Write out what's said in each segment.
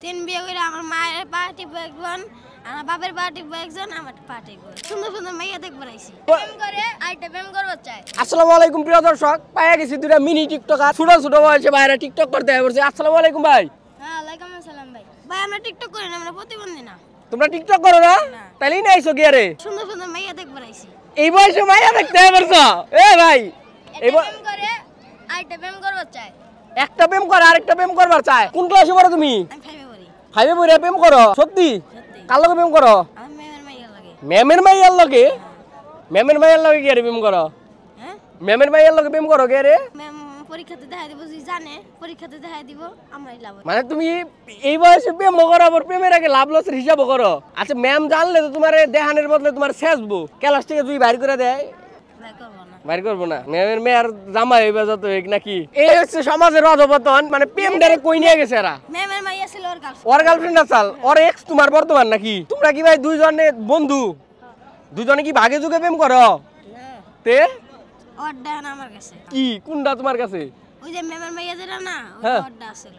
তিন বিয়ে করে আমার মায়ের পার্টি একজন, আমার বাপের পার্টি একজন, আমার পার্টি সুন্দর সুন্দর মাইয়া দেখবো আইছি। প্রেম করে আইটা প্রেম করব চাই। আসসালামু আলাইকুম প্রিয় দর্শক, পায়া গেছি দুইটা মিনি টিকটকার, ছোট ছোট বয়সে ভাইরা টিকটক করতে আসছে। আসসালামু আলাইকুম ভাই। হ্যাঁ ওয়ালাইকুম আসসালাম ভাই। ভাই আমরা টিকটক করি না, আমরা প্রতিবন্ধী না। তোমরা টিকটক করো না? তাইলেই না আইছো কি আরে? সুন্দর সুন্দর মাইয়া দেখবো আইছি। এই বয়সে মাইয়া দেখতে আসছো? এ ভাই এই প্রেম করে আইটা প্রেম করব চাই। একটা প্রেম করে আরেকটা প্রেম করবার চায়। কোন ক্লাসে পড়ো তুমি? আমি ফাইভে পড়ি। ফাইভে পড়ে প্রেম করো? সত্যি? কার লগে প্রেম করো? আমার মেয়ের মাইয়া লাগে। ম্যামের মাইয়ার লগে? ম্যামের মাইয়ার লগে কি আরে প্রেম করো? হ্যাঁ ম্যামের মাইয়ার লগে প্রেম করো কি আরে? ম্যাম পরীক্ষাতে দেখাই দিব, যদি জানে পরীক্ষাতে দেখাই দিব, আমরাই লাভ। মানে তুমি এই বয়সে প্রেম করো, আবার প্রেমের আগে লাভ লসের হিসাব করো? আচ্ছা ম্যাম জানলে তো তোমার দেহানের বদলে তোমার শেষবো, ক্লাস থেকে দুই বাইর করে দেয়। ভাই করব না। বাইর করবো না? ম্যামের মেয়ের জামাই হইবে যত এক নাকি? এই হচ্ছে সমাজের অধপতন। মানে প্রেম ডারে কই নিয়ে গেছে এরা? ম্যামের মাইয়া ছিল ওর গার্লফ্রেন্ড। ওর গার্লফ্রেন্ড আসাল, ওর এক্স তোমার বর্তমান নাকি? তোমরা কি ভাই দুইজনে বন্ধু? দুজনে কি ভাগে যুগে প্রেম করো? না তে ওর ডান আমার কাছে। কি কোনটা তোমার কাছে? ওই যে ম্যামের মাইয়া যেটা না, হ্যাঁ। ওর ডা ছিল।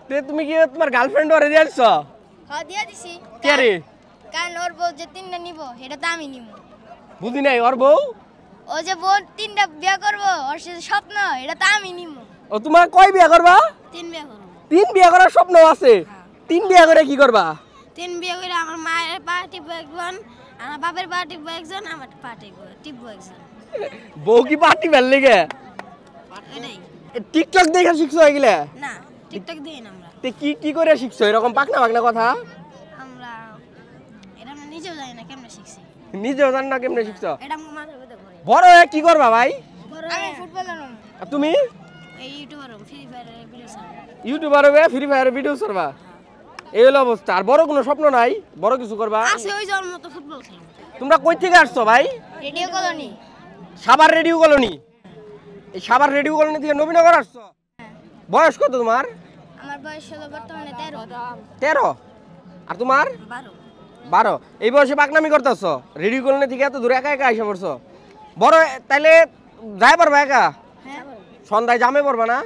তে তুমি কি তোমার গার্লফ্রেন্ড ওরে দিয়ে আসছো? হ্যাঁ দিয়া দিছি। কে রে? কারণ ওর বউ যে তিনটা নিব সেটা তো আমি নিব। বুঝি নাই ওর বউ? ও যে বউ তিনটা বিয়ে করব, ওর সে স্বপ্ন, এটা তো আমি নিব। ও তোমার কয় বিয়ে করবা? তিন বিয়ে করব। তিন বিয়ে করার স্বপ্ন আছে? তিন বিয়ে করে কি করবা? তিন বিয়ে করে আমার মায়ের পার্টি একজন, আমার বাপের পার্টি একজন, আমার পার্টি টিপবো একজন। বউ কি পার্টি ফেললে গে? এটাই। টিকটক দেখে শিখছো এগুলা? না টিকটক দিই না আমরা। তে কি কি করে শিখছো এরকম পাকনা পাকনা কথা? আমরা এটা আমরা নিজেও জানি না কেমনে শিখছি। নিজেও জান না কেমনে শিখছো? এটা আমার মাথার ভিতরে পড়ে। বড় হয়ে কি করবা ভাই? আমি ফুটবলার হব। আর তুমি? এই ইউটিউবার হব, ফ্রি ফায়ারের ভিডিও ছাড়ব। ইউটিউবার হবে, ফ্রি ফায়ার ভিডিও করবা? এই হলো অবস্থা। আর বড় কোনো স্বপ্ন নাই? বড় কিছু করবা? আছে ওই জন্ম তো ফুটবল খেলব। তোমরা কই থেকে আসছো ভাই? Radio colony. Savar radio colony? এই সাভার রেডিও কলোনি থেকে নবীনগর আসছো? বয়স কত তোমার? আমার বয়স হলো বর্তমানে 13। 13? আর তোমার? 12। 12? এই বয়সে পাকনামি করতেছো? রেডিও কলোনি থেকে এত দূরে একা একা আইসা পড়ছো? বড় তাইলে যাই পারবা একা? হ্যাঁ। সন্ধ্যায় জামে পড়বা না?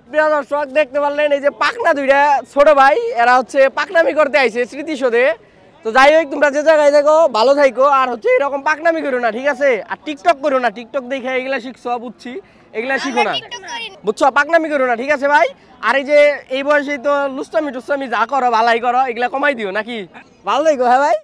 প্রিয় দর্শক দেখতে পারলেন এই যে পাকনা দুইটা ছোট ভাই, এরা হচ্ছে পাকনামি করতে আইছে স্মৃতিসৌধে। তো যাই হোক তোমরা যে জায়গায় দেখো ভালো থাইকো, আর হচ্ছে এরকম পাকনামি করো না, ঠিক আছে? আর টিকটক করো না, টিকটক দেখে এগুলা শিখছো বুঝছি, এগুলা শিখো না, বুঝছো? পাকনামি করো না, ঠিক আছে ভাই? আর এই যে এই বয়সে তো লুস্টামি টুস্টামি যা করো ভালাই করো, এগুলা কমাই দিও নাকি? ভালো থাইকো। হ্যাঁ ভাই।